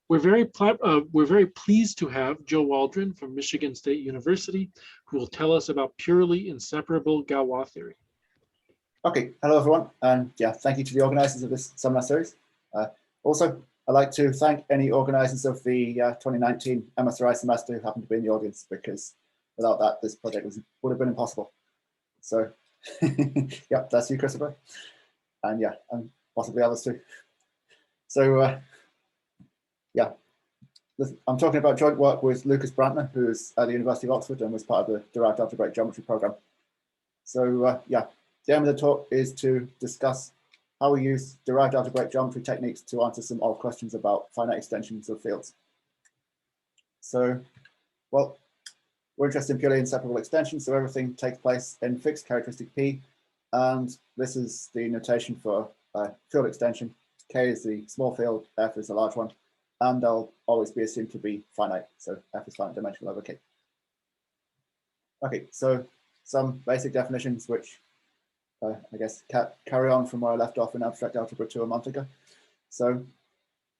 We're very pleased to have Joe Waldron from Michigan State University, who will tell us about purely inseparable Galois theory. Okay, hello everyone, and yeah, thank you to the organizers of this seminar series. Also, I'd like to thank any organizers of the 2019 MSRI semester who happened to be in the audience, because without that, this project would have been impossible. So, yeah, that's you, Christopher, and yeah, and possibly others too. So, yeah, I'm talking about joint work with Lukas Brantner, who is at the University of Oxford and was part of the derived algebraic geometry program. So, yeah, the aim of the talk is to discuss how we use derived algebraic geometry techniques to answer some old questions about finite extensions of fields. So, well, we're interested in purely inseparable extensions, so everything takes place in fixed characteristic P, and this is the notation for field extension. K is the small field, F is the large one, and they'll always be assumed to be finite, so F is finite dimensional over K. Okay, so some basic definitions which I guess carry on from where I left off in abstract algebra 2 a month ago. So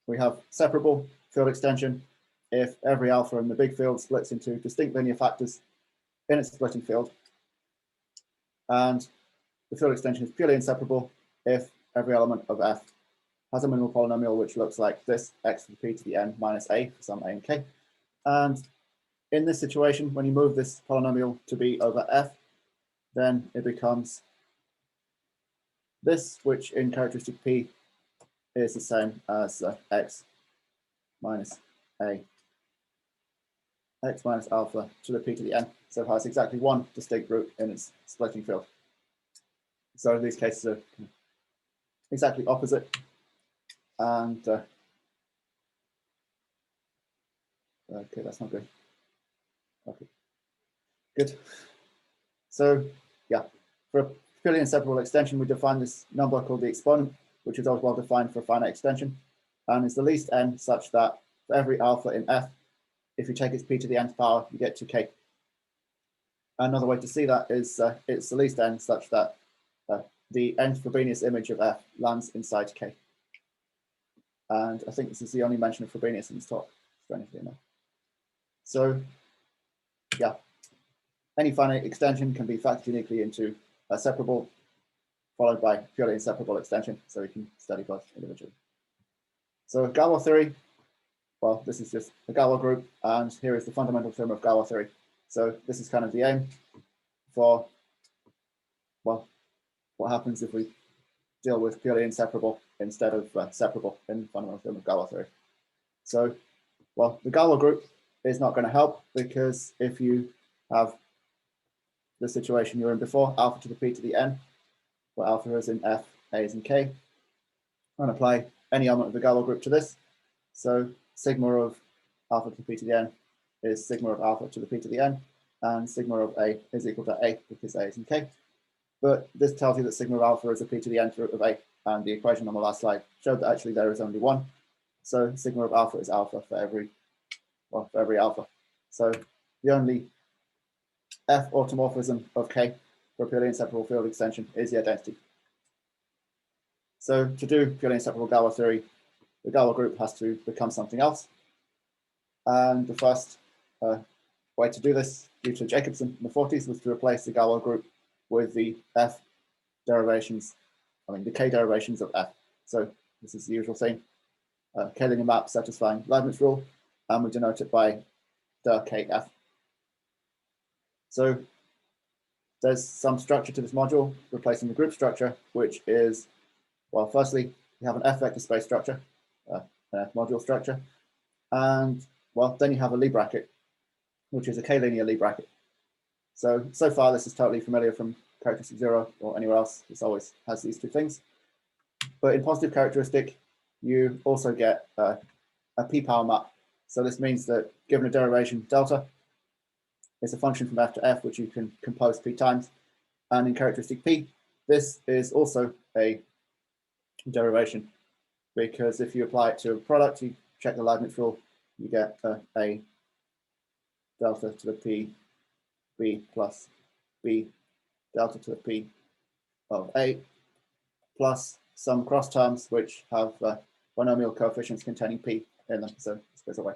we have separable field extension if every alpha in the big field splits into distinct linear factors in its splitting field. And the field extension is purely inseparable if every element of F has a minimal polynomial which looks like this, x to the p to the n minus a for some a and k. And in this situation, when you move this polynomial to be over F, then it becomes this, which in characteristic P is the same as x minus a, x minus alpha to the p to the n. So it has exactly one distinct root in its splitting field. So these cases are exactly opposite. And okay, that's not good. Okay, good. So yeah, for a purely inseparable extension, we define this number called the exponent, which is always well defined for a finite extension, and is the least n such that for every alpha in F, if you take its p to the nth power, you get to k. Another way to see that is it's the least n such that the nth Frobenius image of F lands inside k. And I think this is the only mention of Frobenius in this talk, strangely enough. So yeah, any finite extension can be factored uniquely into a separable followed by purely inseparable extension, so we can study both individually. So Galois theory, well, this is just the Galois group, and here is the fundamental term of Galois theory. So this is kind of the aim for, well, what happens if we deal with purely inseparable instead of separable in the fundamental theorem of Galois theory. So, well, the Galois group is not going to help, because if you have the situation you're in before, alpha to the p to the n, where alpha is in F, A is in K, and apply any element of the Galois group to this. So sigma of alpha to the p to the n is sigma of alpha to the p to the n, and sigma of A is equal to A because A is in K. But this tells you that sigma of alpha is a p to the nth root of A, and the equation on the last slide showed that actually there is only one. So sigma of alpha is alpha for every alpha. So the only F automorphism of K for a purely inseparable field extension is the identity. So to do purely inseparable Galois theory, the Galois group has to become something else. And the first way to do this, due to Jacobson in the 40s, was to replace the Galois group with the F derivations, the K derivations of F. So this is the usual thing. K-linear map satisfying Leibniz rule, and we denote it by der KF. So there's some structure to this module, replacing the group structure, which is, well, firstly, you have an F vector space structure, an F module structure, and, well, then you have a Lie bracket, which is a K-linear Lie bracket. So far, this is totally familiar from characteristic 0 or anywhere else. This always has these two things. But in positive characteristic, you also get a p-power map. So this means that given a derivation delta, it's a function from F to F, which you can compose p times. And in characteristic P, this is also a derivation, because if you apply it to a product, you check the Leibniz rule, you get a delta to the P, B plus B delta to the P of A, plus some cross terms which have, binomial coefficients containing p in them, so this goes away.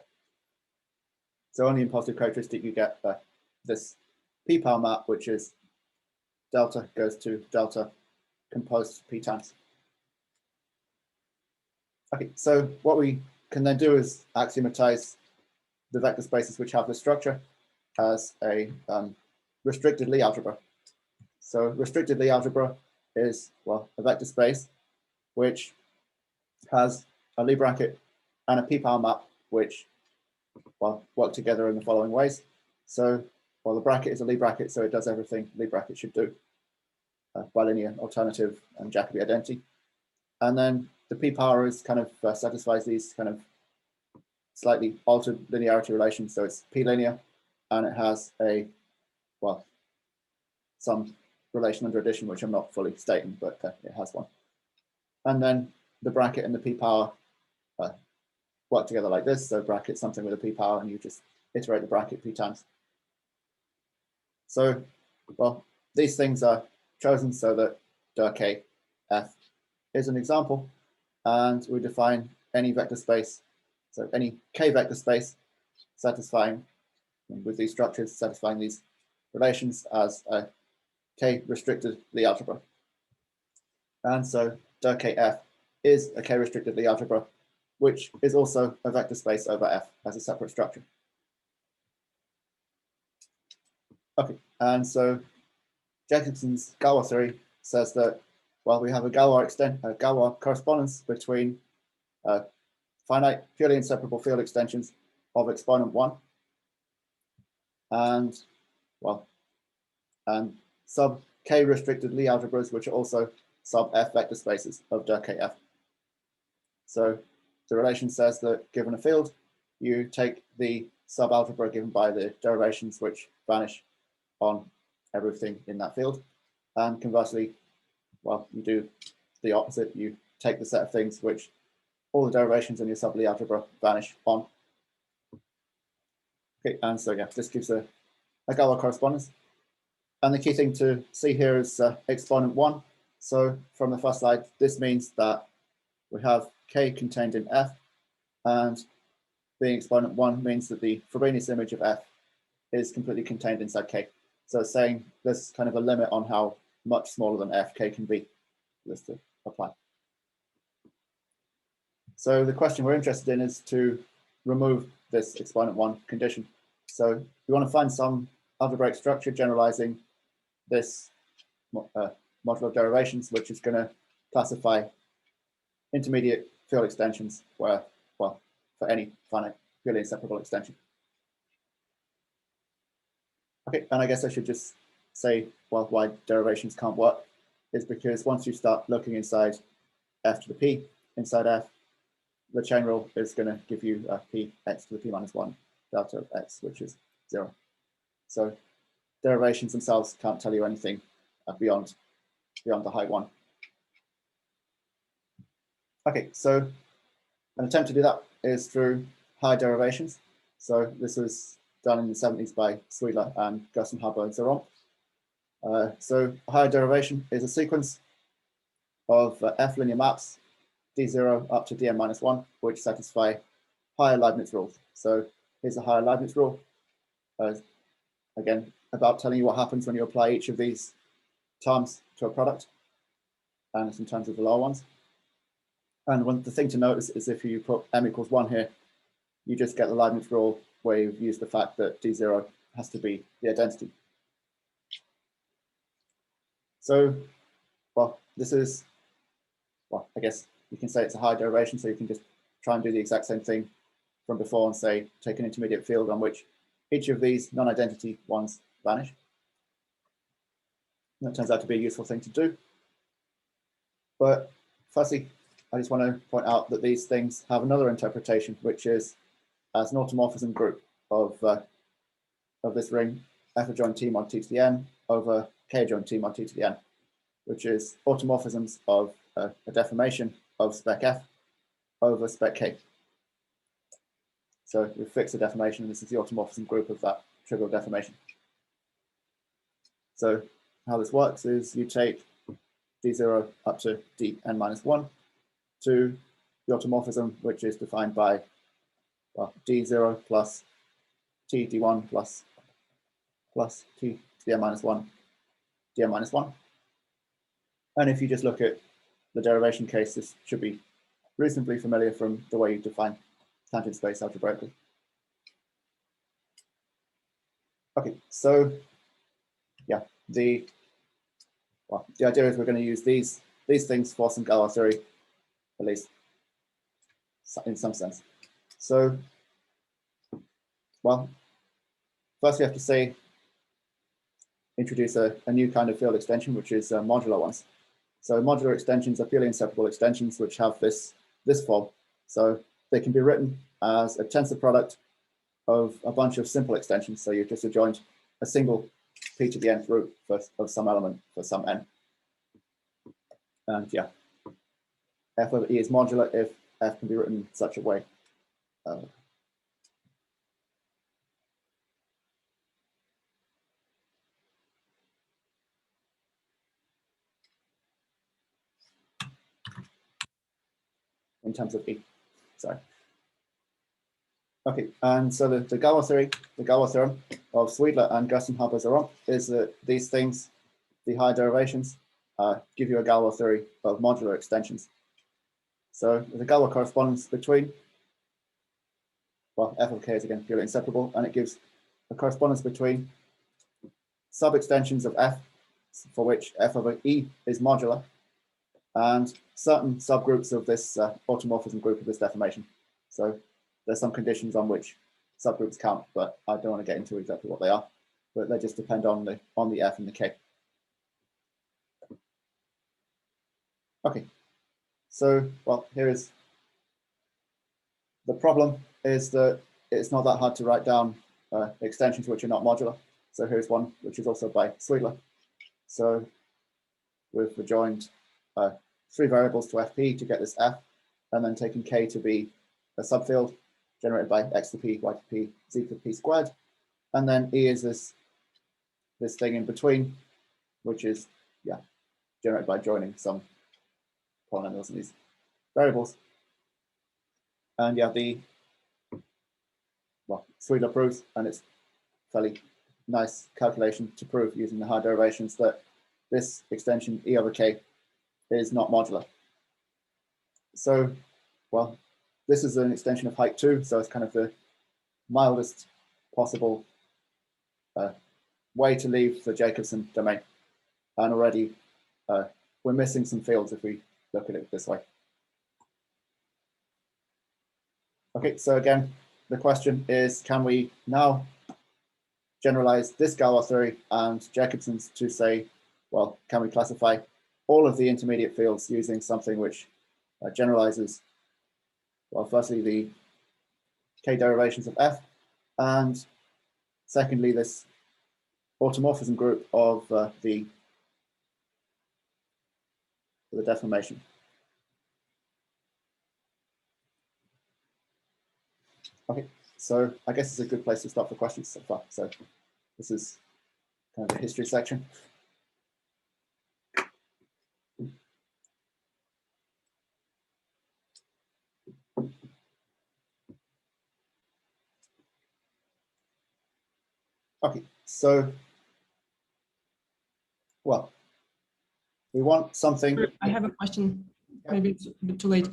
So only in positive characteristic you get this p power map, which is delta goes to delta composed p times. Okay, so what we can then do is axiomatize the vector spaces which have this structure as a restricted Lie algebra. So restricted Lie algebra is, well, a vector space which has a Lie bracket and a p power map which, well, work together in the following ways. So, well, the bracket is a Lie bracket, so it does everything Lie bracket should do. Bilinear, alternative, and Jacobi identity. And then the p power is kind of satisfies these kind of slightly altered linearity relations. So it's p linear, and it has a, well, some relation under addition, which I'm not fully stating, but it has one. And then the bracket and the p power work together like this. So bracket something with a p power, and you just iterate the bracket p times. So, well, these things are chosen so that der F is an example, and we define any vector space, so any k vector space satisfying with these structures, satisfying these relations as a k restricted Lie algebra. And so der F is a k restricted Lie algebra, which is also a vector space over F as a separate structure. Okay, and so Jacobson's Galois theory says that, well, we have a Galois correspondence between finite, purely inseparable field extensions of exponent 1 and, well, and sub k restricted Lie algebras, which are also sub F vector spaces of der F. So the relation says that given a field, you take the subalgebra given by the derivations which vanish on everything in that field. And conversely, well, you do the opposite. You take the set of things which all the derivations in your sub-Lie algebra vanish on. Okay, and so yeah, this gives a Galois correspondence. And the key thing to see here is exponent 1. So from the first slide, this means that we have k contained in F, and being exponent 1 means that the Frobenius image of F is completely contained inside k. So it's saying there's kind of a limit on how much smaller than F k can be for this to apply. So the question we're interested in is to remove this exponent 1 condition. So we want to find some algebraic structure generalizing this modular derivations, which is going to classify intermediate field extensions where, well, for any finite purely inseparable extension. Okay, and I guess I should just say, well, why derivations can't work is because once you start looking inside f to the p, inside f, the chain rule is going to give you p x to the p minus 1 delta of x, which is 0. So derivations themselves can't tell you anything beyond the height 1. Okay, so an attempt to do that is through higher derivations. So this was done in the 70s by Sweeler and Gusson, Haber, and Zeron. So a higher derivation is a sequence of f linear maps, d0 up to dn minus 1, which satisfy higher Leibniz rules. So here's a higher Leibniz rule. Again, about telling you what happens when you apply each of these terms to a product, and it's in terms of the lower ones. And the thing to notice is if you put m equals 1 here, you just get the Leibniz rule where you've used the fact that d0 has to be the identity. So, well, this is, well, I guess you can say it's a high derivation, so you can just try and do the exact same thing from before and say, take an intermediate field on which each of these non-identity ones vanish. And that turns out to be a useful thing to do. But firstly, I just want to point out that these things have another interpretation, which is as an automorphism group of this ring f adjoint t mod t to the n over k adjoint t mod t to the n, which is automorphisms of a deformation of spec f over spec k. So we fix a deformation, and this is the automorphism group of that trivial deformation. So how this works is you take d0 up to dn minus 1 to the automorphism, which is defined by, well, d0 plus t d1 plus t to the n minus 1 dn minus 1. And if you just look at the derivation case, this should be reasonably familiar from the way you define tangent space algebraically. Okay, so yeah, the idea is we're going to use these things for some Galois theory, at least in some sense. So, well, first we have to introduce a new kind of field extension, which is modular ones. So modular extensions are purely inseparable extensions which have this form. So they can be written as a tensor product of a bunch of simple extensions. So you've just adjoined a single p to the nth root of some element for some n. And yeah, f of e is modular if f can be written in such a way. In terms of e, sorry. Okay, and so the Galois theory, the Galois theorem of Sweedler and Gerstenhaber-Zeronk is that these things, the higher derivations, give you a Galois theory of modular extensions. So the Galois correspondence between, well, f of k is again purely inseparable, and it gives a correspondence between sub-extensions of f, for which f of e is modular, and certain subgroups of this automorphism group of this deformation. So there's some conditions on which subgroups count, but I don't want to get into exactly what they are, but they just depend on the f and the k. Okay, so, well, here is the problem is that it's not that hard to write down extensions which are not modular. So here's one which is also by Sweedler. So we've adjoined 3 variables to fp to get this f, and then taken k to be a subfield generated by x to p, y to p, z to p squared. And then e is this thing in between, which is, yeah, generated by joining some polynomials in these variables. And yeah, Sweedler proves, and it's fairly nice calculation to prove using the high derivations, that this extension e over k is not modular. So, well, this is an extension of height 2, so it's kind of the mildest possible way to leave the Jacobson domain. And already we're missing some fields if we look at it this way. Okay, so again, the question is, can we now generalize this Galois theory and Jacobson's to say, well, can we classify all of the intermediate fields using something which generalizes, well, firstly, the k derivations of f, and secondly, this automorphism group of the deformation. Okay, so I guess it's a good place to start for questions so far. So this is kind of the history section. Okay, so, well, we want something. I have a question. Maybe it's a bit too late.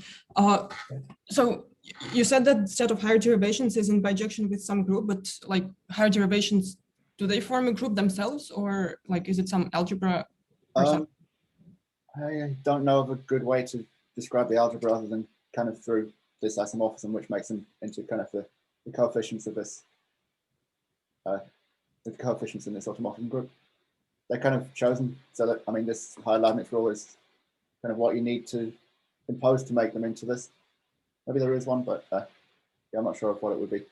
So you said that set of higher derivations is in bijection with some group, but like higher derivations, do they form a group themselves, or like is it some algebra or something? I don't know of a good way to describe the algebra other than kind of through this isomorphism, which makes them into kind of the coefficients of this, the coefficients in this automorphism group. They're kind of chosen so that, I mean, this high Leibniz rule is kind of what you need to impose to make them into this. Maybe there is one, but yeah, I'm not sure of what it would be.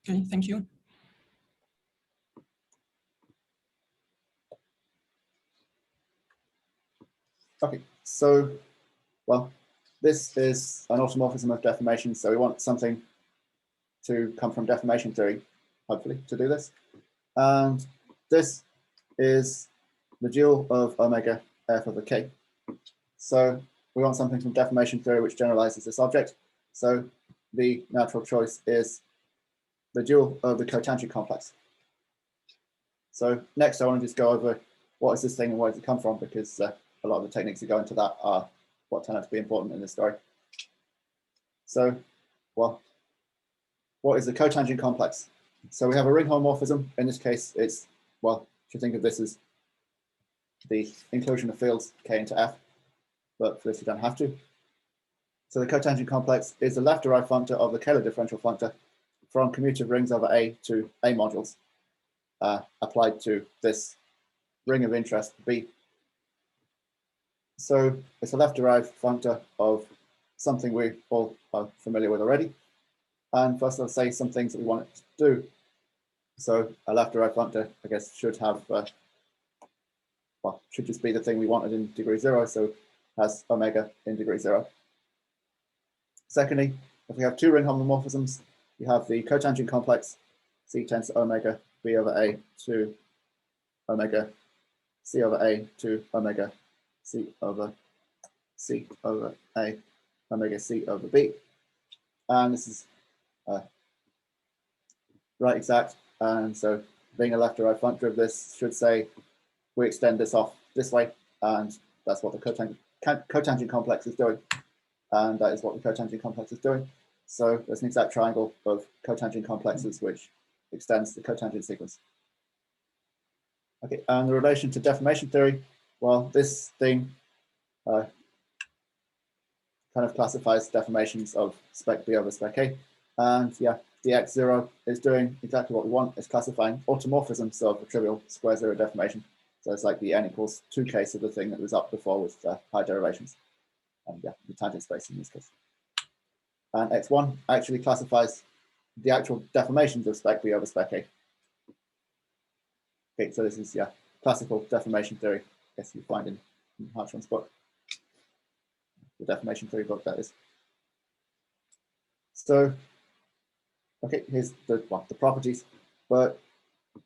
Okay, thank you. Okay, so, well, this is an automorphism of defamation, so we want something to come from deformation theory, hopefully, to do this. And this is the dual of omega f over k. So we want something from deformation theory which generalizes this object. So the natural choice is the dual of the cotangent complex. So next I want to just go over what is this thing and where does it come from, because a lot of the techniques that go into that are what turn out to be important in this story. So, well, what is the cotangent complex? So we have a ring homomorphism. In this case, it's, well, you should think of this as the inclusion of fields k into f, but for this you don't have to. So the cotangent complex is the left-derived functor of the Kähler differential functor from commutative rings over A to A modules applied to this ring of interest B. So it's a left-derived functor of something we all are familiar with already. And first, let's say some things that we want it to do. So a left-derived functor, I guess, should have, well, should just be the thing we wanted in degree 0, so has omega in degree 0. Secondly, if we have two ring homomorphisms, you have the cotangent complex, C tends to omega B over A to omega C over A to omega C over A, omega C over B. And this is right exact. And so being a left-derived functor of this should say we extend this off this way, and that's what the cotangent complex is doing. And that is what the cotangent complex is doing. So there's an exact triangle of cotangent complexes which extends the cotangent sequence. Okay, and the relation to deformation theory, well, this thing kind of classifies deformations of spec B over spec A. And yeah, the x0 is doing exactly what we want. It's classifying automorphisms of a trivial square zero deformation. So it's like the n equals 2 case of the thing that was up before with high derivations. And yeah, the tangent space in this case. And x1 actually classifies the actual deformations of spec B over spec A. Okay, so this is, yeah, classical deformation theory, I guess you find in Hartshorne's book. The deformation theory book, that is. So, okay, here's the properties. But,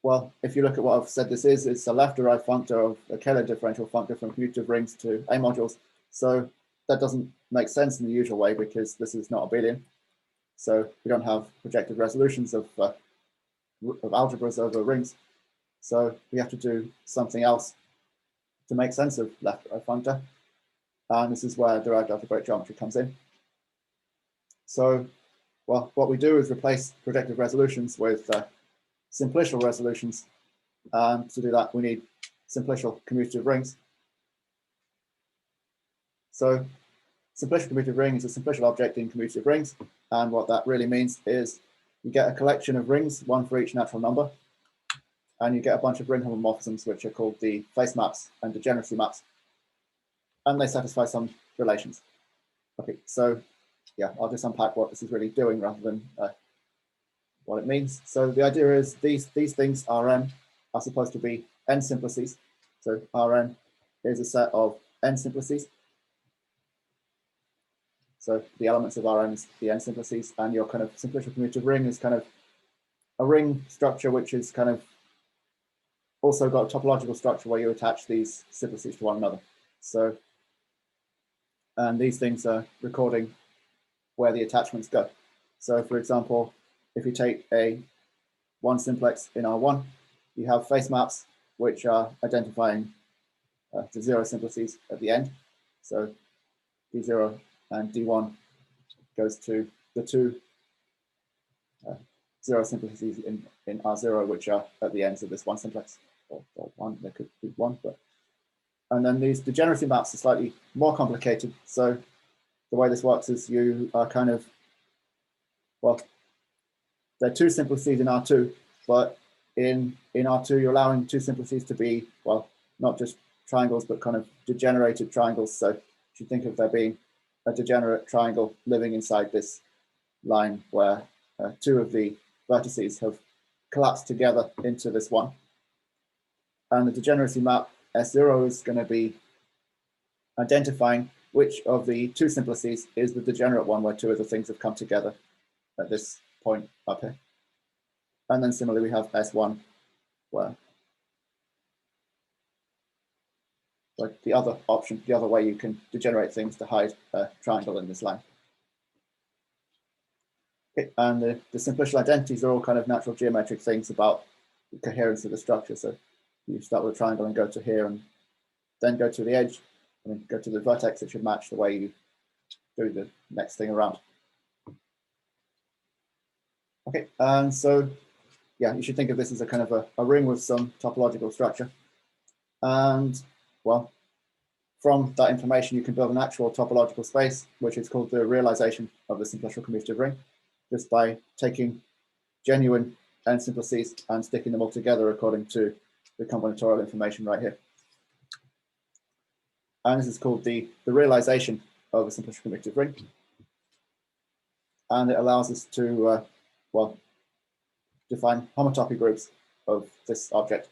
well, if you look at what I've said this is, it's a left-derived functor of a Kähler differential functor from commutative rings to A modules. So that doesn't make sense in the usual way because this is not abelian. So we don't have projected resolutions of algebras over rings. So we have to do something else to make sense of left-derived functor. And this is where derived algebraic geometry comes in. So, well, what we do is replace projective resolutions with simplicial resolutions. And to do that, we need simplicial commutative rings. So simplicial commutative ring is a simplicial object in commutative rings. And what that really means is you get a collection of rings, one for each natural number. And you get a bunch of ring homomorphisms, which are called the face maps and degeneracy maps. And they satisfy some relations. Okay, so yeah, I'll just unpack what this is really doing rather than what it means. So the idea is these things, Rn, are supposed to be n simplices. So Rn is a set of n simplices. So the elements of Rn is the n simplices, and your kind of simplicial commutative ring is kind of a ring structure which is kind of also got a topological structure where you attach these simplices to one another. So, and these things are recording where the attachments go. So for example, if you take a one simplex in R1, you have face maps which are identifying the zero simplices at the end. So D0 and D1 goes to the two zero simplices in R0, which are at the ends of this one simplex. Or one, there could be one, but and then these degeneracy maps are slightly more complicated. So the way this works is you are kind of, well, there are two simplices in R2, but in R2 you're allowing two simplices to be, well, not just triangles, but kind of degenerated triangles. So you should think of there being a degenerate triangle living inside this line where two of the vertices have collapsed together into this one. And the degeneracy map S0 is going to be identifying which of the two simplices is the degenerate one where two of the things have come together at this point up here. And then similarly, we have S1 where like the other option, the other way you can degenerate things to hide a triangle in this line. Okay, and the simplicial identities are all kind of natural geometric things about the coherence of the structure. So you start with a triangle and go to here and then go to the edge and then go to the vertex. It should match the way you do the next thing around. Okay, and so yeah, you should think of this as a kind of a ring with some topological structure. And well, from that information, you can build an actual topological space, which is called the realization of the simplicial commutative ring, just by taking genuine n simplices and sticking them all together according to the combinatorial information right here. And this is called the realization of a simplicial commutative ring. And it allows us to, well, define homotopy groups of this object.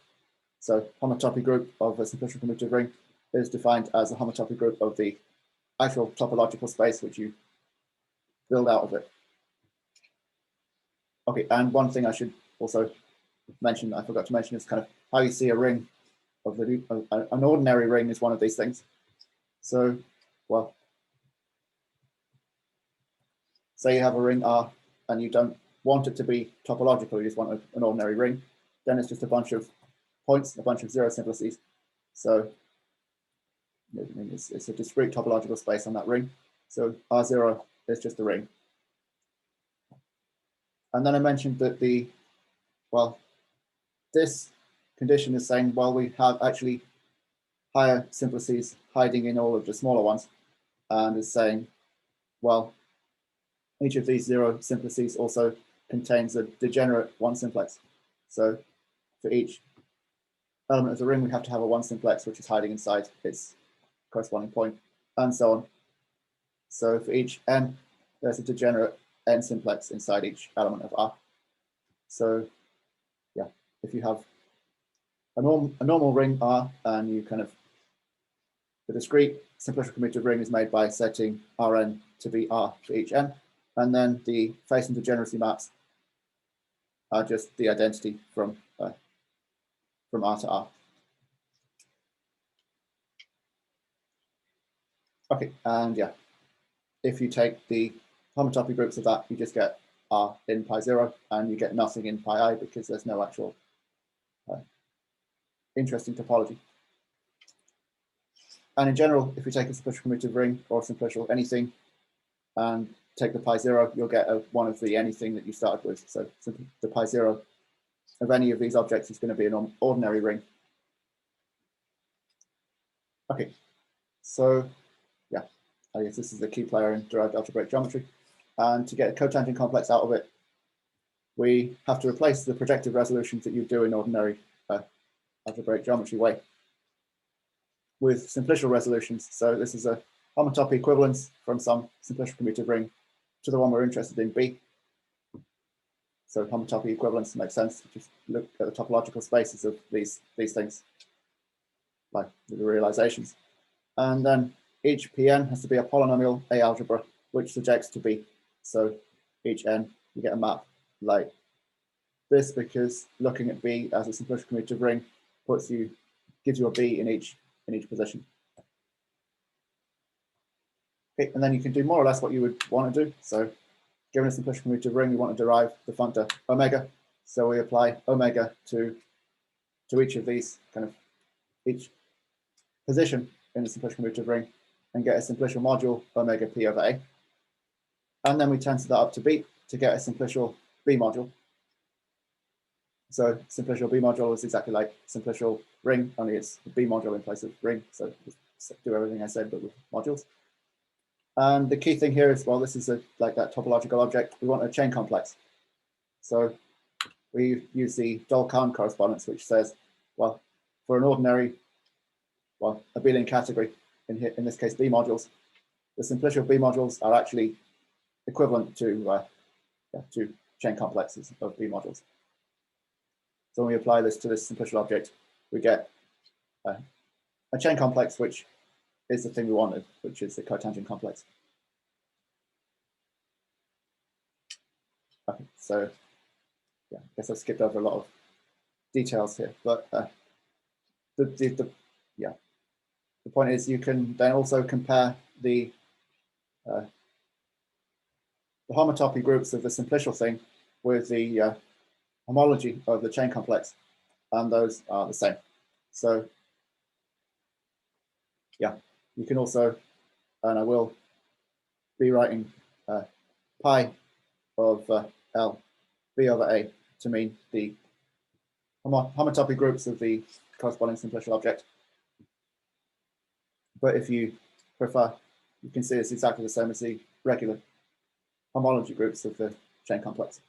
So homotopy group of a simplicial commutative ring is defined as a homotopy group of the actual topological space which you build out of it. Okay, and one thing I should also mention, I forgot to mention, is kind of how you see a ring of the an ordinary ring is one of these things. So, well, say you have a ring R and you don't want it to be topological, you just want an ordinary ring, then it's just a bunch of points, a bunch of zero simplices. So it's a discrete topological space on that ring. So R0 is just a ring. And then I mentioned that this condition is saying, well, we have actually higher simplices hiding in all of the smaller ones, and is saying, well, each of these zero simplices also contains a degenerate one simplex. So for each element of the ring, we have to have a one simplex which is hiding inside its corresponding point, and so on. So for each n, there's a degenerate n simplex inside each element of R. So yeah, if you have a normal ring R, and you kind of, the discrete simplicial commutative ring is made by setting Rn to be R for each n, and then the face and degeneracy maps are just the identity from R to R. Okay, and yeah, if you take the homotopy groups of that, you just get R in pi 0, and you get nothing in pi I because there's no actual interesting topology. And in general, if you take a simplicial commutative ring or simplicial anything and take the pi 0, you'll get one of the anything that you started with. So the pi 0 of any of these objects is going to be an ordinary ring. Okay, so yeah, I guess this is the key player in derived algebraic geometry. And to get a cotangent complex out of it, we have to replace the projective resolutions that you do in ordinary algebraic geometry way with simplicial resolutions. So this is a homotopy equivalence from some simplicial commutative ring to the one we're interested in, B. So homotopy equivalence makes sense. Just look at the topological spaces of these things, like the realizations. And then each Pn has to be a polynomial A algebra, which subjects to B. So each n, you get a map like this, because looking at B as a simplicial commutative ring gives you a B in each position. Okay, and then you can do more or less what you would want to do. So given a simplicial commutative ring, you want to derive the functor omega. So we apply omega to each of these, kind of each position in the simplicial commutative ring, and get a simplicial module omega p over A. And then we tensor that up to B to get a simplicial B module. So simplicial B module is exactly like simplicial ring, only it's the B module in place of ring. So just do everything I said, but with modules. And the key thing here is, well, this is like that topological object. We want a chain complex. So we use the Dole-Kahn correspondence, which says, well, for an ordinary, well, abelian category, in this case, B modules, the simplicial B modules are actually equivalent to chain complexes of B modules. So when we apply this to this simplicial object, we get a chain complex, which is the thing we wanted, which is the cotangent complex. Okay, so yeah, I guess I've skipped over a lot of details here, but the point is you can then also compare the homotopy groups of the simplicial thing with the homology of the chain complex, and those are the same. So yeah, you can also, and I will be writing pi of L B over A to mean the homotopy groups of the corresponding simplicial object. But if you prefer, you can see it's exactly the same as the regular homology groups of the chain complex.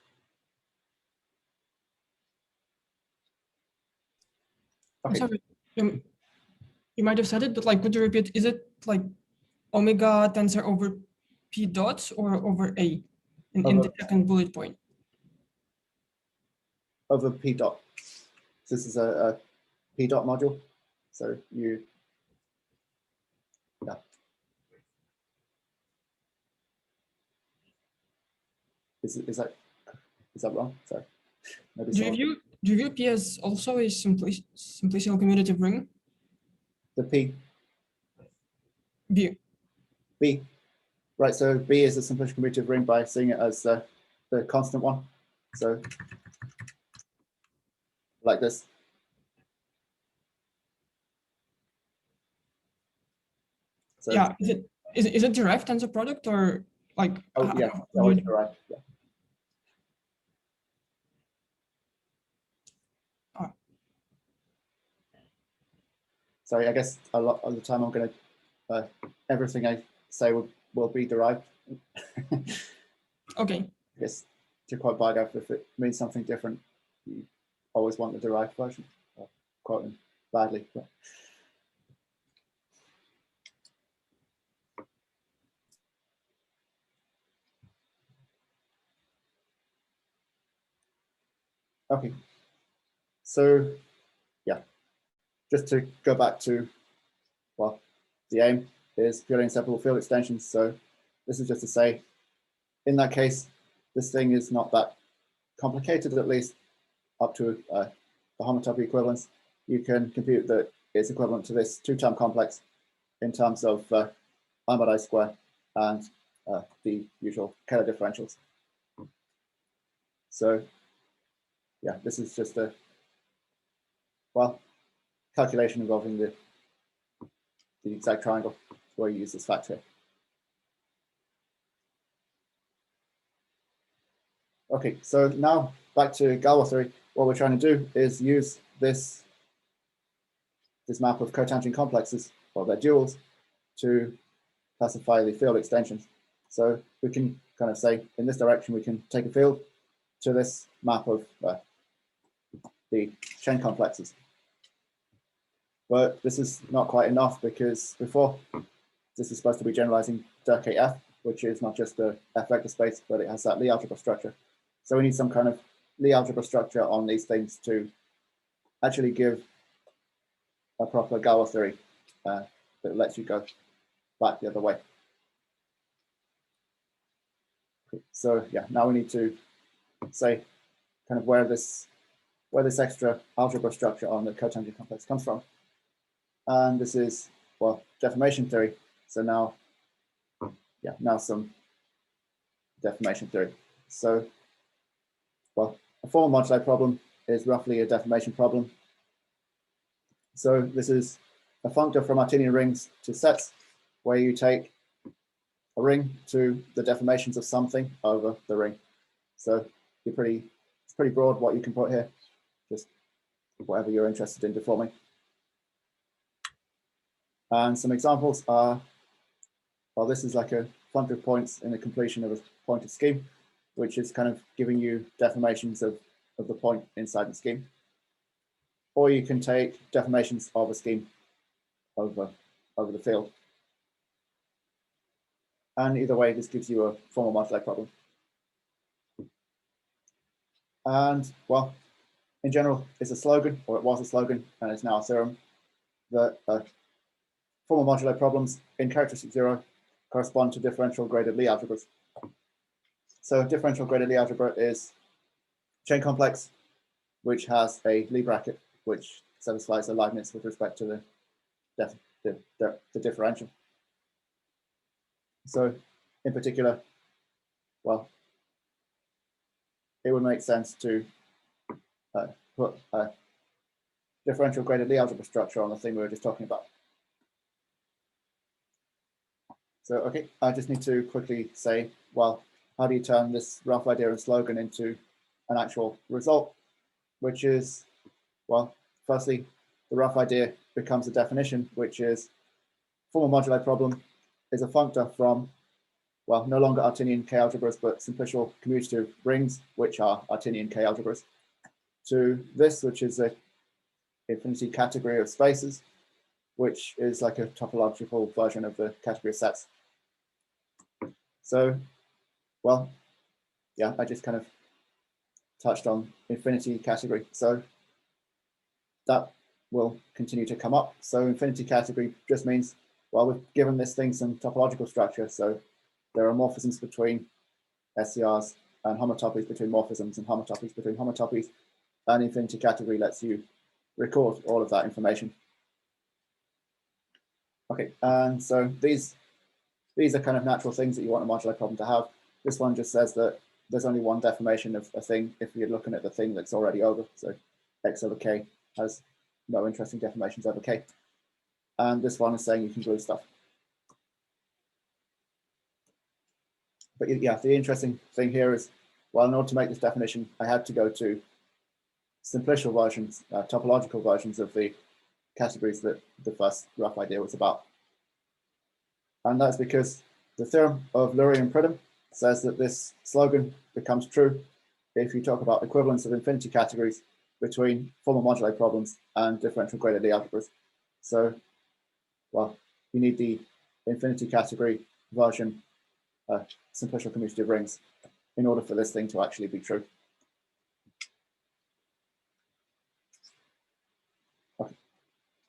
Okay. Sorry, you might have said it, but like, could you repeat? Is it like omega tensor over p dots or over A in the second bullet point? Over p dot. So this is a p dot module. So you, yeah. Is that wrong? Sorry. Maybe Do you view P as also a simplicial commutative ring? the P. B. B. Right, so B is a simplicial commutative ring by seeing it as the constant one. So like this. So, yeah, is it derived tensor product or like? Oh yeah, always derived. Yeah. Sorry, I guess a lot of the time I'm going to everything I say will be derived. Okay. I guess to quote Bargov, if it means something different, you always want the derived version. I'll quote him badly. But. Okay, so yeah, just to go back to, well, the aim is purely inseparable field extensions. So this is just to say, in that case, this thing is not that complicated, at least up to the homotopy equivalence. You can compute that it's equivalent to this two-term complex in terms of I square and the usual Keller differentials. So yeah, this is just a, well, calculation involving the exact triangle where you use this fact here. Okay, so now back to Galois theory. What we're trying to do is use this map of cotangent complexes, or their duals, to classify the field extensions. So we can kind of say, in this direction, we can take a field to this map of the chain complexes. But this is not quite enough, because before, this is supposed to be generalizing Dirac F, which is not just the F vector space, but it has that Lie algebra structure. So we need some kind of Lie algebra structure on these things to actually give a proper Galois theory that lets you go back the other way. Okay, so yeah, now we need to say kind of where this extra algebra structure on the cotangent complex comes from. And this is, well, deformation theory. So now, yeah, now some deformation theory. So, well, a formal moduli problem is roughly a deformation problem. So this is a functor from Martinian rings to sets, where you take a ring to the deformations of something over the ring. So it's pretty broad what you can put here, just whatever you're interested in deforming. And some examples are, well, this is like a functor of points in the completion of a pointed scheme, which is kind of giving you deformations of the point inside the scheme. Or you can take deformations of a scheme over the field. And either way, this gives you a formal moduli problem. And well, in general, it's a slogan, or it was a slogan, and it's now a theorem, that formal moduli problems in characteristic 0 correspond to differential graded Lie algebras. So differential graded Lie algebra is chain complex, which has a Lie bracket, which satisfies a Leibniz with respect to the the differential. So in particular, well, it would make sense to put a differential graded Lie algebra structure on the thing we were just talking about. So, okay, I just need to quickly say, well, how do you turn this rough idea and slogan into an actual result, which is, well, firstly, the rough idea becomes a definition, which is formal moduli problem is a functor from, well, no longer Artinian K-algebras, but simplicial commutative rings, which are Artinian K-algebras, to this, which is a infinity category of spaces, which is like a topological version of the category of sets. So, well, yeah, I just kind of touched on infinity category. So that will continue to come up. So infinity category just means, well, we've given this thing some topological structure. So there are morphisms between SCRs and homotopies between morphisms and homotopies between homotopies. And infinity category lets you record all of that information. Okay, and so these are kind of natural things that you want a modular problem to have. This one just says that there's only one deformation of a thing if you're looking at the thing that's already over. So x over k has no interesting deformations over k. And this one is saying you can glue stuff. But yeah, the interesting thing here is, well, in order to make this definition, I had to go to simplicial versions, topological versions of the categories that the first rough idea was about. And that's because the theorem of Lurie and Pridham says that this slogan becomes true if you talk about equivalence of infinity categories between formal moduli problems and differential graded Lie algebras. So, well, you need the infinity category version simplicial commutative rings in order for this thing to actually be true. Okay.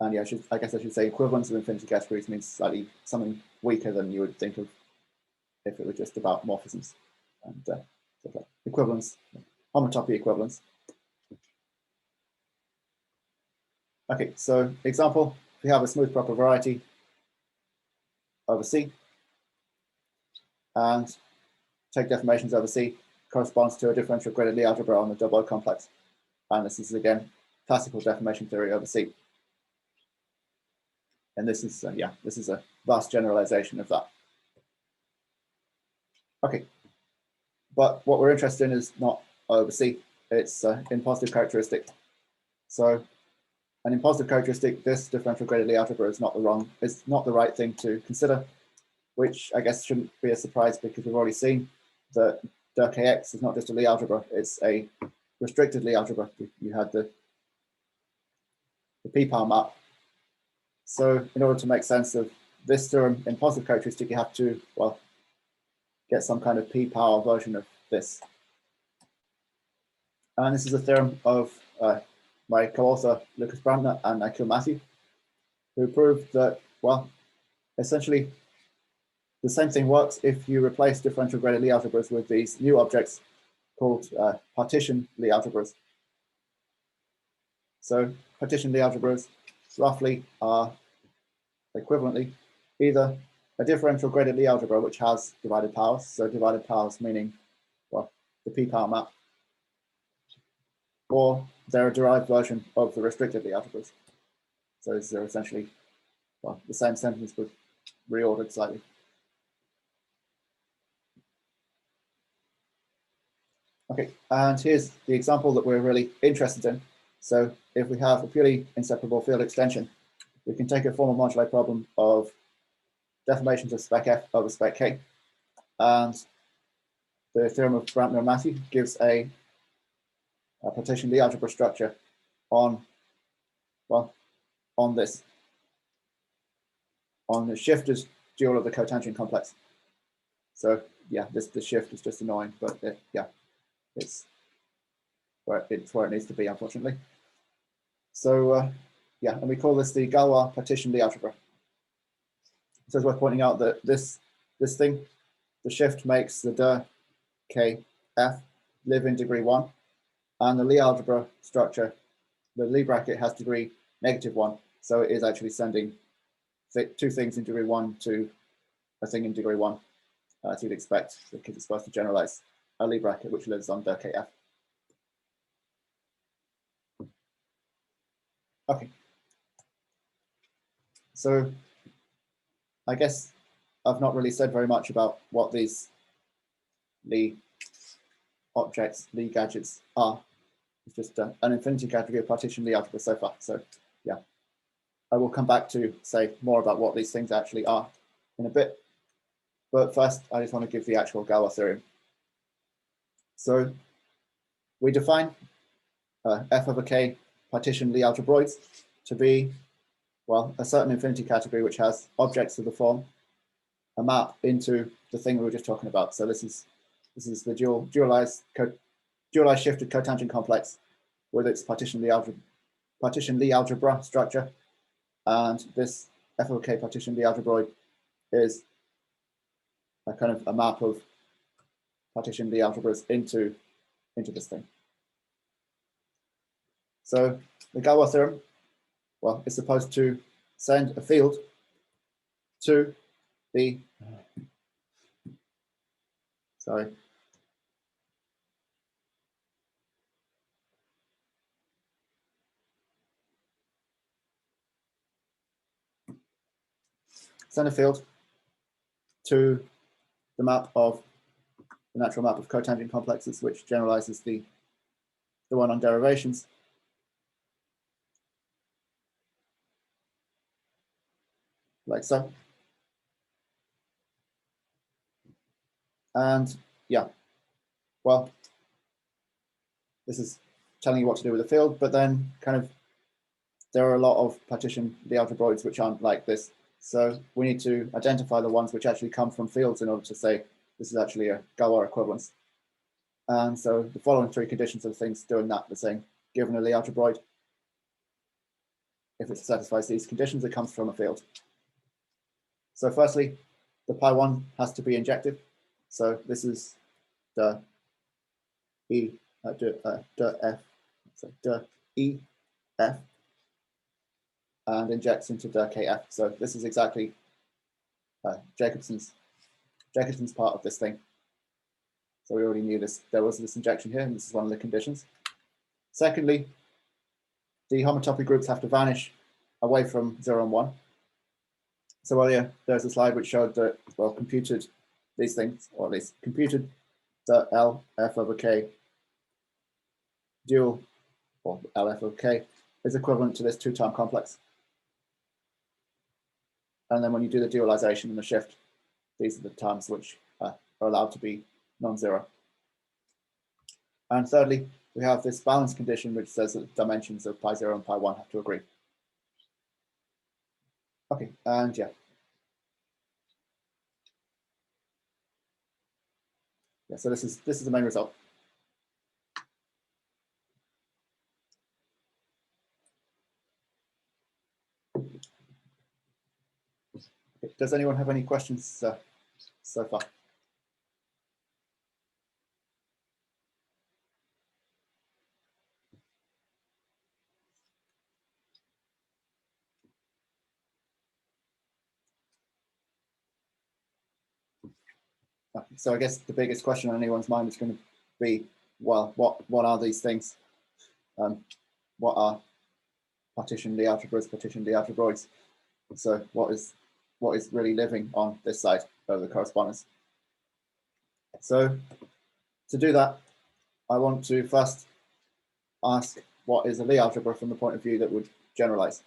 And yeah, I guess I should say equivalence of infinity categories means slightly something weaker than you would think of if it were just about morphisms and like equivalence, homotopy equivalence. Okay, so example, we have a smooth proper variety over C and take deformations over C corresponds to a differential graded Lie algebra on the Galois complex. And this is again classical deformation theory over C. And this is, yeah, this is a vast generalization of that. Okay, but what we're interested in is not over C, it's in positive characteristic. So an impositive characteristic, this differential graded Lie algebra is not the right thing to consider, which I guess shouldn't be a surprise because we've already seen that derKX is not just a Lie algebra, it's a restricted Lie algebra. You had the p-power map. So in order to make sense of this theorem in positive characteristic, you have to, well, get some kind of p-power version of this. And this is a theorem of my co-author, Lukas Brantner, and Nikhil Matthew, who proved that, well, essentially the same thing works if you replace differential graded Lie algebras with these new objects called partition Lie algebras. So partition Lie algebras roughly are equivalently either a differential graded Lie algebra which has divided powers, so divided powers meaning, well, the p-power map, or they're a derived version of the restricted Lie algebras. So they're essentially, well, the same sentence but reordered slightly. Okay, and here's the example that we're really interested in. So if we have a purely inseparable field extension, we can take a formal moduli problem of deformations of spec f over spec k. And the theorem of Brantner and Matthew gives a partition Lie algebra structure on, well, on the shifted dual of the cotangent complex. So yeah, this shift is just annoying, but yeah, it's where it needs to be, unfortunately. So yeah, and we call this the Galois partition Lie algebra. So it's worth pointing out that this thing, the shift makes the der k f live in degree 1, and the Lie algebra structure, the Lie bracket has degree -1, so it is actually sending two things in degree 1 to a thing in degree 1, as you'd expect, because it's supposed to generalize a Lie bracket which lives on der KF. Okay. So I guess I've not really said very much about what these Lie objects, Lie gadgets are. It's just an infinity category of partition Lie algebra so far. So yeah, I will come back to say more about what these things actually are in a bit. But first, I just want to give the actual Galois theorem. So we define f over k partition Lie algebroids to be, well, a certain infinity category which has objects of the form, a map into the thing we were just talking about. So this is the dualized shifted cotangent complex with its partition Lie algebra structure, and this f over k partition Lie algebroid is a kind of a map of partition Lie algebras into this thing. So the Galois theorem, well, is supposed to send a field to the, sorry, send a field to the map of the natural map of cotangent complexes, which generalizes the one on derivations. Like so. And yeah, well, this is telling you what to do with the field, but then kind of there are a lot of partition Lie algebroids which aren't like this. So we need to identify the ones which actually come from fields in order to say this is actually a Galois equivalence. And so the following three conditions of things doing that, the saying, given a Lie algebroid, if it satisfies these conditions, it comes from a field. So firstly, the pi1 has to be injective. So this is the E, E, F, and injects into der KF. So this is exactly Jacobson's part of this thing. So we already knew this. There was this injection here, and this is one of the conditions. Secondly, the homotopy groups have to vanish away from 0 and 1. So earlier, there's a slide which showed that, well, computed these things, or at least computed the L f over k dual, or L f over k, is equivalent to this two-term complex. And then when you do the dualization and the shift, these are the terms which are allowed to be non-zero. And thirdly, we have this balance condition which says that the dimensions of pi0 and pi1 have to agree. Okay, and yeah. Yeah, so this is the main result. Okay, does anyone have any questions so far? Okay, so I guess the biggest question on anyone's mind is going to be, well, what are these things? What are partition Lie algebras, partition Lie algebroids? So what is really living on this side of the correspondence? So to do that, I want to first ask what is a Lie algebra from the point of view that would generalize.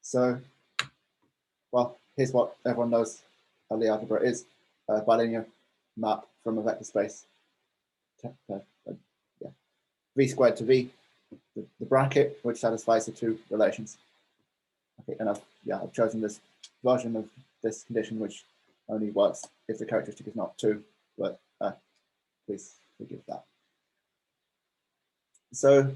So, well, here's what everyone knows a Lie algebra is: a bilinear map from a vector space, v squared to v, the bracket which satisfies the two relations. Okay, and I've chosen this version of this condition which only works if the characteristic is not 2, but please forgive that. So,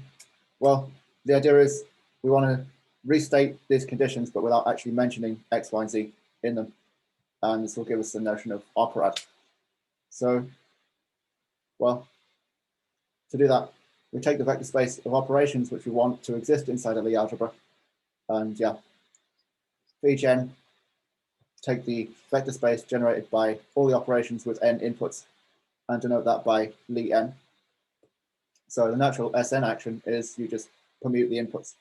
well, the idea is we want to restate these conditions, but without actually mentioning x, y, and z in them. And this will give us the notion of operad. So, well, to do that, we take the vector space of operations which we want to exist inside a Lie algebra. And yeah, v gen take the vector space generated by all the operations with n inputs and denote that by Lie n. So the natural Sn action is you just permute the inputs.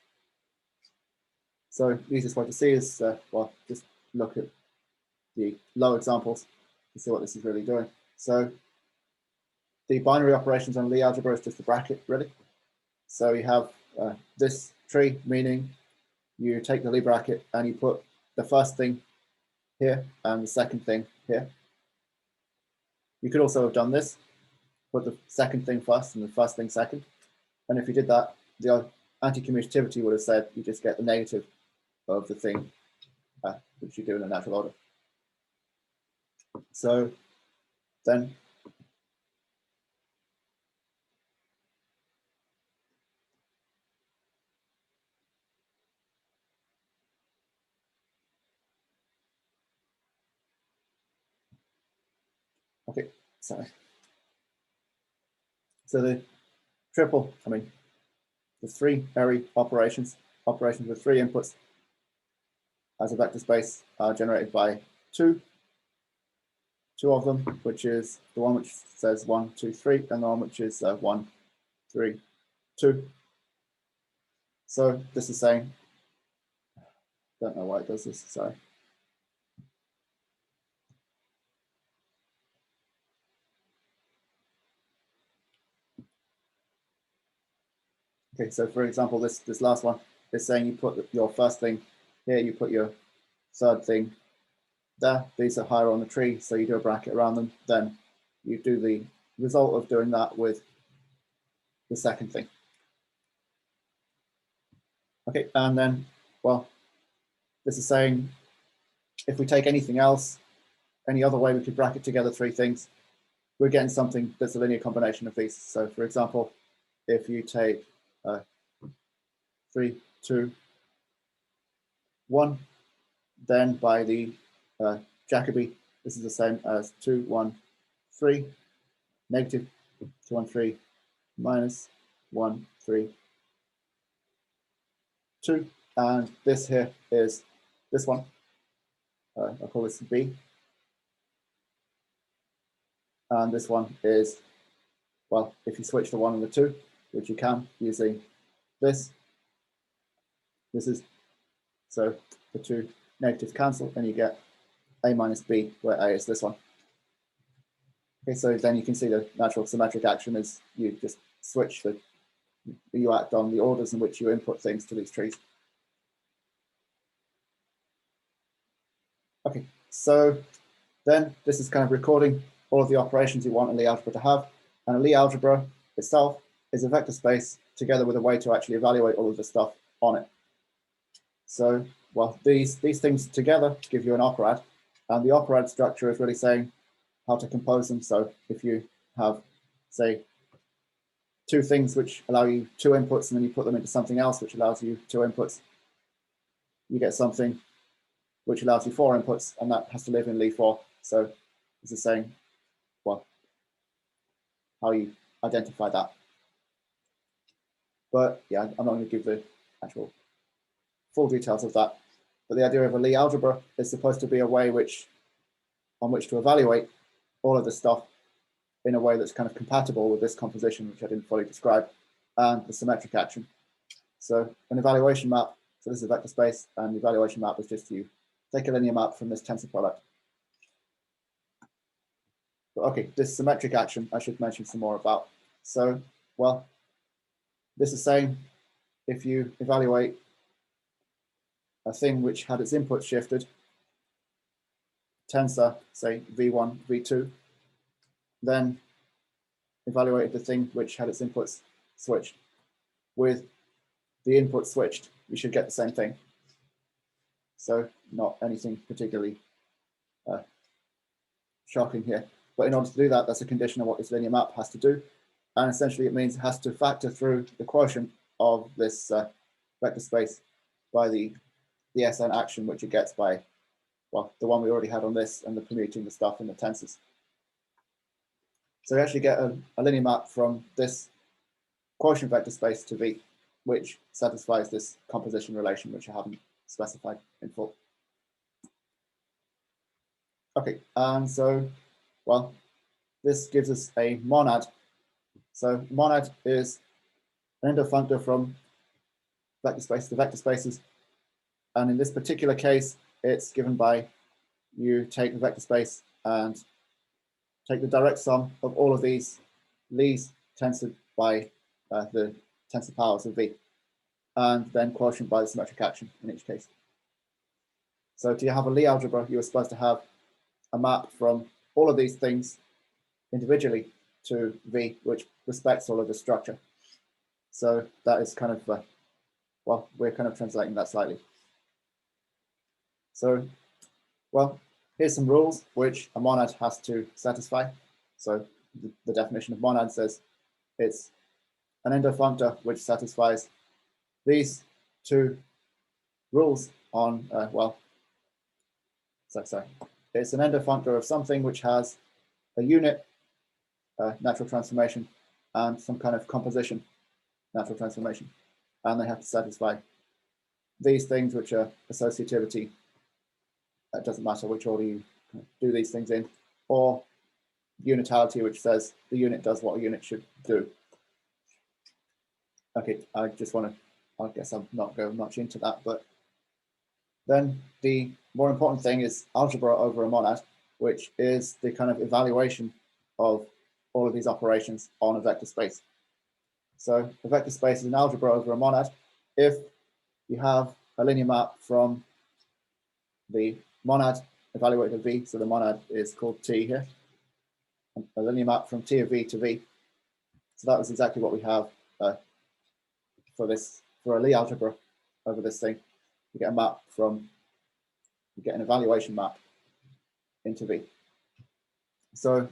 So the easiest way to see is, well, just look at the low examples to see what this is really doing. So the binary operations on Lie algebra is just a bracket, really. So you have this tree, meaning you take the Lie bracket and you put the first thing here and the second thing here. You could also have done this, put the second thing first and the first thing second. And if you did that, the anti-commutativity would have said you just get the negative of the thing which you do in a natural order. So then okay, sorry. So the triple, the three array operations with three inputs as a vector space are generated by two of them, which is the one which says 1, 2, 3, and the one which is 1, 3, 2. So this is saying, don't know why it does this, sorry. Okay, so for example, this last one is saying you put your first thing here, you put your third thing there. These are higher on the tree, so you do a bracket around them. Then you do the result of doing that with the second thing. Okay, and then, well, this is saying if we take anything else, any other way we could bracket together three things, we're getting something that's a linear combination of these. So for example, if you take 3, 2, 1, then by the Jacobi, this is the same as 2, 1, 3, negative 2, 1, 3, minus 1, 3, 2. And this here is this one. I'll call this B. And this one is, well, if you switch the 1 and the 2, which you can using this is, so the two negatives cancel and you get A minus B, where A is this one. Okay, so then you can see the natural symmetric action is you just switch you act on the orders in which you input things to these trees. Okay, so then this is kind of recording all of the operations you want a Lie algebra to have. And a Lie algebra itself is a vector space together with a way to actually evaluate all of the stuff on it. So, well, these things together give you an operad, and the operad structure is really saying how to compose them. So if you have, say, two things which allow you two inputs, and then you put them into something else which allows you two inputs, you get something which allows you four inputs, and that has to live in Lie 4. So this is saying, well, how you identify that. But yeah, I'm not going to give the actual full details of that. But the idea of a Lie algebra is supposed to be a way on which to evaluate all of this stuff in a way that's kind of compatible with this composition, which I didn't fully describe, and the symmetric action. So an evaluation map, so this is a vector space, and the evaluation map is just you take a linear map from this tensor product. But okay, this symmetric action I should mention some more about. So, well, this is saying if you evaluate a thing which had its input shifted, tensor, say V1, V2, then evaluated the thing which had its inputs switched. With the input switched, you should get the same thing. So not anything particularly shocking here. But in order to do that, that's a condition of what this linear map has to do. And essentially it means it has to factor through the quotient of this vector space by the Sn action, which it gets by, well, the one we already had on this and the permuting the stuff in the tensors. So we actually get a linear map from this quotient vector space to V, which satisfies this composition relation, which I haven't specified in full. Okay, and so, well, this gives us a monad. So monad is an endofunctor from vector space to vector spaces. And in this particular case, it's given by you take the vector space and take the direct sum of all of these Lees tensored by the tensor powers of V, and then quotient by the symmetric action in each case. So to have a Lie algebra, you are supposed to have a map from all of these things individually to V, which respects all of the structure. So that is kind of, well, we're kind of translating that slightly. So, well, here's some rules which a monad has to satisfy. So the definition of monad says it's an endofunctor which satisfies these two rules on, sorry. It's an endofunctor of something which has a unit natural transformation and some kind of composition natural transformation. And they have to satisfy these things, which are associativity. It doesn't matter which order you do these things in, or unitality, which says the unit does what a unit should do. Okay, I guess I'm not going much into that, but then the more important thing is algebra over a monad, which is the kind of evaluation of all of these operations on a vector space. So a vector space is an algebra over a monad if you have a linear map from the monad evaluated of V, so the monad is called T here, a linear map from T of V to V. So that was exactly what we have for a Lie algebra over this thing. You get a map you get an evaluation map into V. So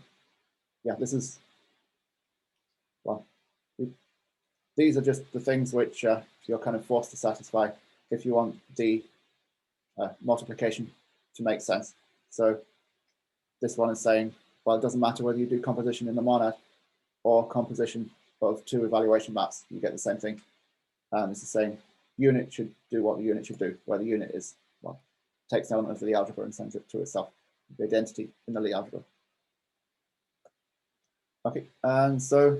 yeah, this is, well, these are just the things which you're kind of forced to satisfy if you want the multiplication to make sense. So this one is saying, well, it doesn't matter whether you do composition in the monad or composition of two evaluation maps, you get the same thing. And it's the same unit should do what the unit should do, where the unit is, well, takes an element of the algebra and sends it to itself, the identity in the Lie algebra. Okay, and so,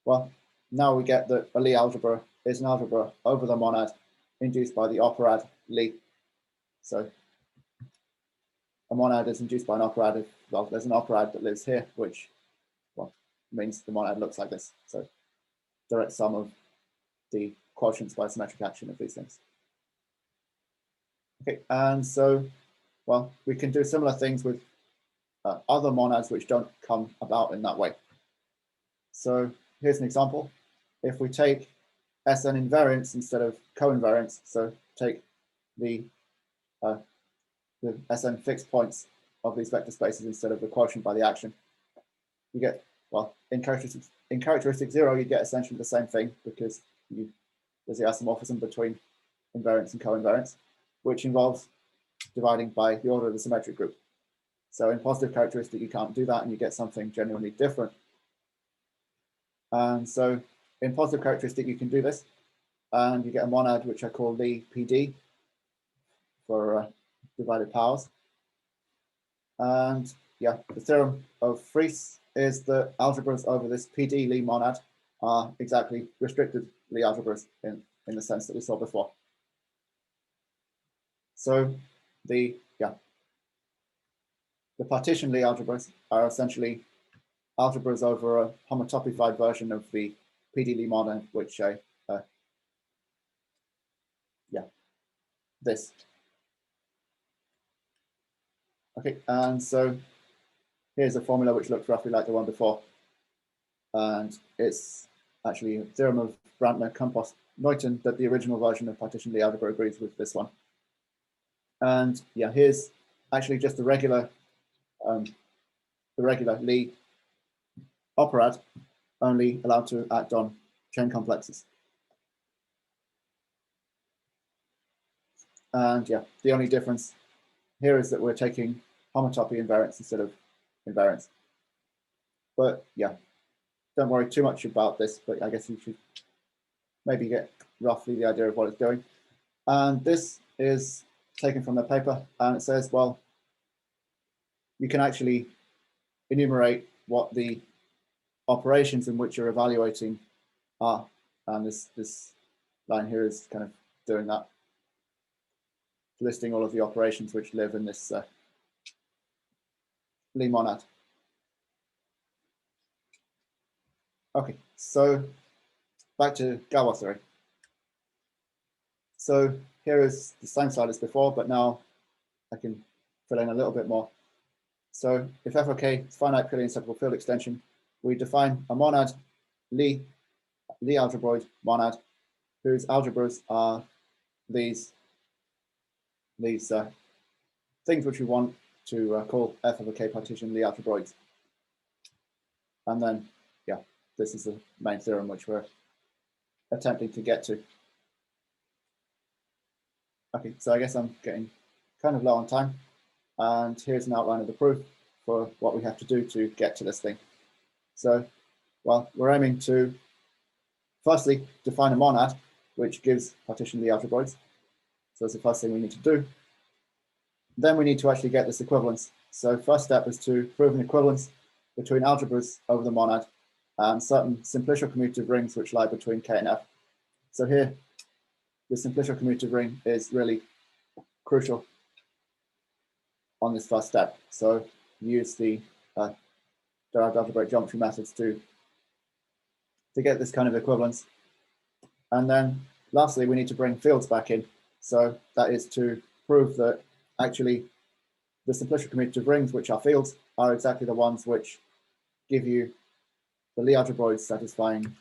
well, now we get that a Lie algebra is an algebra over the monad induced by the operad Lie. So a monad is induced by an operad if, well, there's an operad that lives here, which, well, means the monad looks like this. So direct sum of the quotients by symmetric action of these things. Okay, and so, well, we can do similar things with other monads which don't come about in that way. So here's an example. If we take Sn invariance instead of co-invariance, so take the Sn fixed points of these vector spaces instead of the quotient by the action, you get, well, in characteristic 0, you get essentially the same thing because there's the isomorphism between invariance and co-invariance, which involves dividing by the order of the symmetric group. So in positive characteristic, you can't do that and you get something genuinely different. And so in positive characteristic, you can do this and you get a monad, which I call Lie PD for divided powers. And yeah, the theorem of Friis is that algebras over this PD Lie monad are exactly restricted Lie algebras in the sense that we saw before. So the partition Lie algebras are essentially algebras over a homotopified version of the PD Lie monad, which this. Okay, and so here's a formula which looks roughly like the one before. And it's actually a theorem of Brantner, Campos, Newton that the original version of partition Lie algebra agrees with this one. And yeah, here's actually just the regular Lie operad, only allowed to act on chain complexes. And yeah, the only difference here is that we're taking homotopy invariance instead of invariance. But yeah, don't worry too much about this, but I guess you should maybe get roughly the idea of what it's doing. And this is taken from the paper, and it says, well, you can actually enumerate what the operations in which you're evaluating are. And this line here is kind of doing that, listing all of the operations which live in this Lie monad. Okay, so back to Galois theory. So here is the same slide as before, but now I can fill in a little bit more. So if f of k is finite purely inseparable field extension, we define a monad, Lie algebroid monad, whose algebras are these things which we want to call f of a k partition Lie algebroids. And then, yeah, this is the main theorem which we're attempting to get to. Okay, so I guess I'm getting kind of low on time. And here's an outline of the proof for what we have to do to get to this thing. So, well, we're aiming to firstly define a monad, which gives partition Lie algebroids. So that's the first thing we need to do. Then we need to actually get this equivalence. So first step is to prove an equivalence between algebras over the monad and certain simplicial commutative rings which lie between K and F. So here, the simplicial commutative ring is really crucial on this first step. So use the derived algebraic geometry methods to get this kind of equivalence. And then lastly, we need to bring fields back in. So that is to prove that actually the simplicial commutative rings, which are fields, are exactly the ones which give you the Lie algebroids satisfying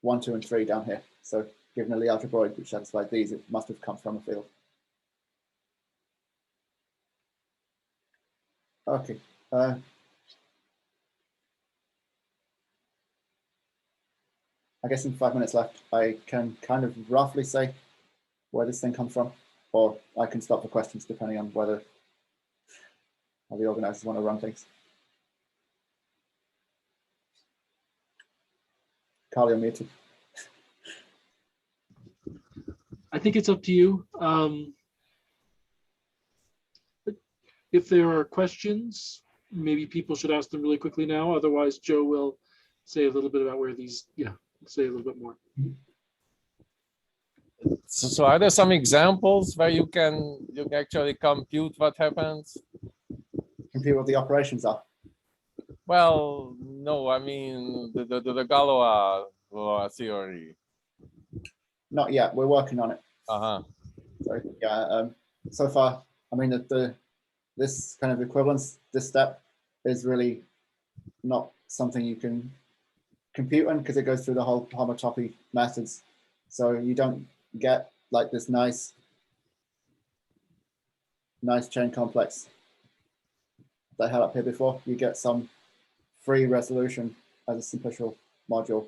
1, 2, and 3 down here. So given a Lie algebroid which satisfies these, it must have come from a field. Okay. I guess in 5 minutes left, I can kind of roughly say where this thing comes from, or I can stop for questions depending on whether how the organizers want to run things. Carl, you're muted. I think it's up to you. If there are questions, maybe people should ask them really quickly now. Otherwise, Joe will say a little bit about where these, say a little bit more. So are there some examples where you can actually compute what happens? Compute what the operations are. Well, no, I mean the Galois theory. Not yet. We're working on it. Uh-huh. So yeah, so far, I mean, this kind of equivalence, this step is really not something you can compute on because it goes through the whole homotopy methods. So you don't get like this nice chain complex that I had up here before. You get some free resolution as a simplicial module,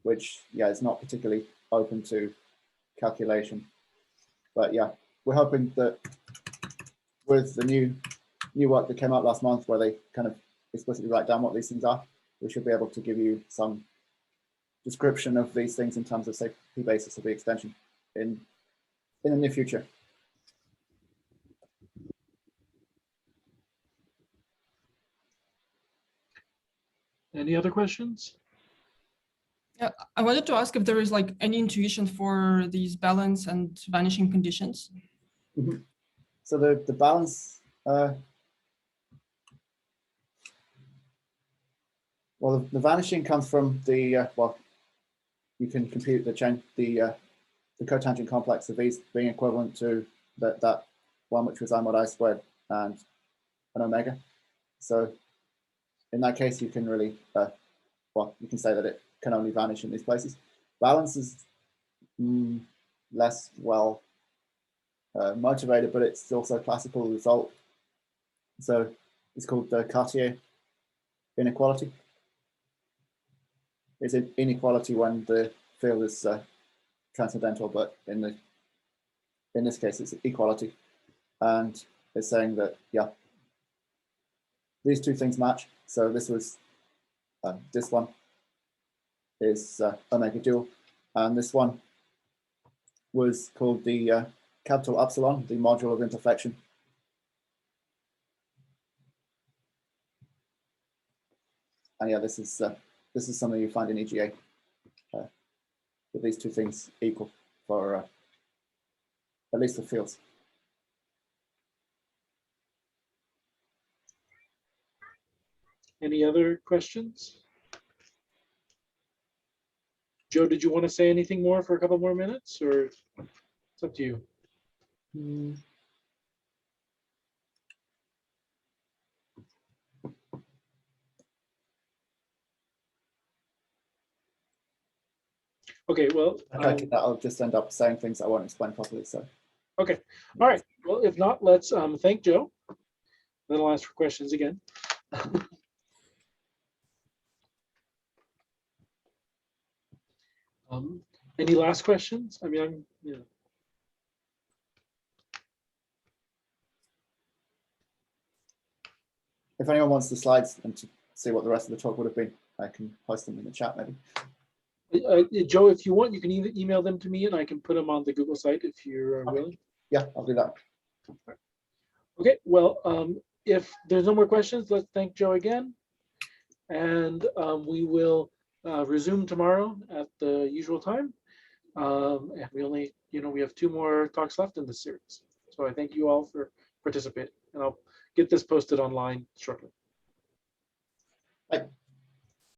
which is not particularly open to calculation. But yeah, we're hoping that with the new work that came out last month, where they kind of explicitly write down what these things are, we should be able to give you some description of these things in terms of, say, the basis of the extension in the near future. Any other questions? Yeah, I wanted to ask if there is like any intuition for these balance and vanishing conditions. Mm-hmm. So the balance, well, the vanishing comes from the well, you can compute the chain, the cotangent complex of these being equivalent to that one which was I mod I squared and an omega. So in that case, you can really, well, you can say that it can only vanish in these places. Balance is less well motivated, but it's also a classical result. So it's called the Cartier inequality. It's an inequality when the field is transcendental, but in this case, it's equality. And it's saying that, yeah, these two things match. So this was, this one is omega dual, and this one was called the capital epsilon, the module of imperfection. And yeah, this is something you find in EGA. With these two things equal for at least the fields. Any other questions? Joe, did you want to say anything more for a couple more minutes, or it's up to you? Okay, well, I'll just end up saying things I won't explain properly. So. Okay, all right. Well, if not, let's thank Joe. Then I'll ask for questions again. Any last questions? I mean, If anyone wants the slides and to see what the rest of the talk would have been, I can post them in the chat maybe. Joe, if you want, you can either email them to me and I can put them on the Google site if you're willing. Yeah, I'll do that. Okay, well, if there's no more questions, let's thank Joe again. And we will resume tomorrow at the usual time. And we only, we have 2 more talks left in this series. So I thank you all for participating, and I'll get this posted online shortly. Bye.